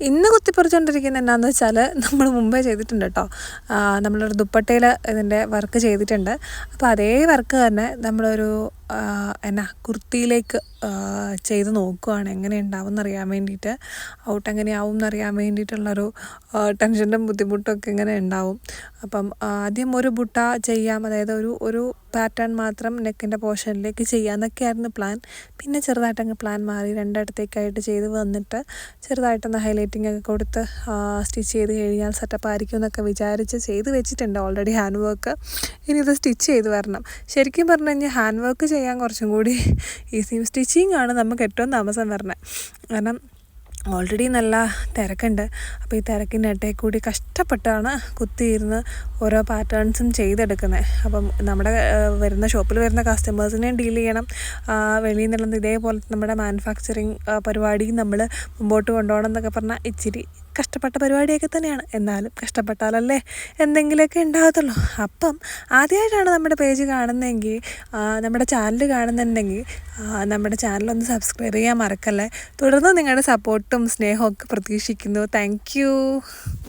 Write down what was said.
ഇന്ന് കുത്തിപ്പറിച്ചുകൊണ്ടിരിക്കുന്നത് എന്നാന്ന് വെച്ചാൽ നമ്മൾ മുമ്പേ ചെയ്തിട്ടുണ്ട് കേട്ടോ. നമ്മളൊരു ദുപ്പട്ടയിൽ ഇതിൻ്റെ വർക്ക് ചെയ്തിട്ടുണ്ട്. അപ്പോൾ അതേ വർക്ക് തന്നെ നമ്മളൊരു കുർത്തിയിലേക്ക് ചെയ്ത് നോക്കുകയാണ് എങ്ങനെ ഉണ്ടാവും എന്നറിയാൻ വേണ്ടിയിട്ട്, ഔട്ട് എങ്ങനെയാവും എന്നറിയാൻ വേണ്ടിയിട്ടുള്ളൊരു ടെൻഷനും ബുദ്ധിമുട്ടൊക്കെ ഇങ്ങനെ ഉണ്ടാവും. അപ്പം ആദ്യം ഒരു ബുട്ട ചെയ്യാം, അതായത് ഒരു പാറ്റേൺ മാത്രം നെക്കിൻ്റെ പോർഷനിലേക്ക് ചെയ്യാമെന്നൊക്കെയായിരുന്നു പ്ലാൻ. പിന്നെ ചെറുതായിട്ടങ്ങ് പ്ലാൻ മാറി രണ്ടിടത്തേക്കായിട്ട് ചെയ്ത് വന്നിട്ട് ചെറുതായിട്ടൊന്ന് ഹൈലൈറ്റിംഗ് ഒക്കെ കൊടുത്ത് സ്റ്റിച്ച് ചെയ്ത് കഴിഞ്ഞാൽ സെറ്റപ്പ് ആയിരിക്കും എന്നൊക്കെ വിചാരിച്ച് ചെയ്ത് വെച്ചിട്ടുണ്ട് ഓൾറെഡി ഹാൻഡ് വർക്ക്. ഇനി ഇത് സ്റ്റിച്ച് ചെയ്ത് വരണം. ശരിക്കും പറഞ്ഞു കഴിഞ്ഞാൽ ഹാൻഡ് വർക്ക് ചെയ്യാൻ കുറച്ചും കൂടി ഈസിയും സ്റ്റിച്ചിങ് ആണ് നമുക്ക് ഏറ്റവും താമസം വരണത്. കാരണം ഓൾറെഡി നല്ല തിരക്കുണ്ട്. അപ്പോൾ ഈ തിരക്കിൻ്റെ ഇടയിൽ കൂടി കഷ്ടപ്പെട്ടാണ് കുത്തിയിരുന്ന് ഓരോ പാറ്റേൺസും ചെയ്തെടുക്കുന്നത്. അപ്പം നമ്മുടെ ഷോപ്പിൽ വരുന്ന കസ്റ്റമേഴ്സിനെയും ഡീൽ ചെയ്യണം. വെളിയിൽ നിന്നുള്ളത് ഇതേപോലെ നമ്മുടെ മാനുഫാക്ചറിങ് പരിപാടിയും നമ്മൾ മുമ്പോട്ട് കൊണ്ടുപോകണം എന്നൊക്കെ പറഞ്ഞാൽ ഇച്ചിരി കഷ്ടപ്പെട്ട പരിപാടിയൊക്കെ തന്നെയാണ്. എന്നാലും കഷ്ടപ്പെട്ടാലല്ലേ എന്തെങ്കിലുമൊക്കെ ഉണ്ടാകത്തുള്ളൂ. അപ്പം ആദ്യമായിട്ടാണ് നമ്മുടെ പേജ് കാണുന്നതെങ്കിൽ, നമ്മുടെ ചാനൽ കാണുന്നുണ്ടെങ്കിൽ നമ്മുടെ ചാനലൊന്ന് സബ്സ്ക്രൈബ് ചെയ്യാൻ മറക്കല്ലേ. തുടർന്ന് നിങ്ങളുടെ സപ്പോർട്ടും സ്നേഹവും ഒക്കെ പ്രതീക്ഷിക്കുന്നു. Thank you.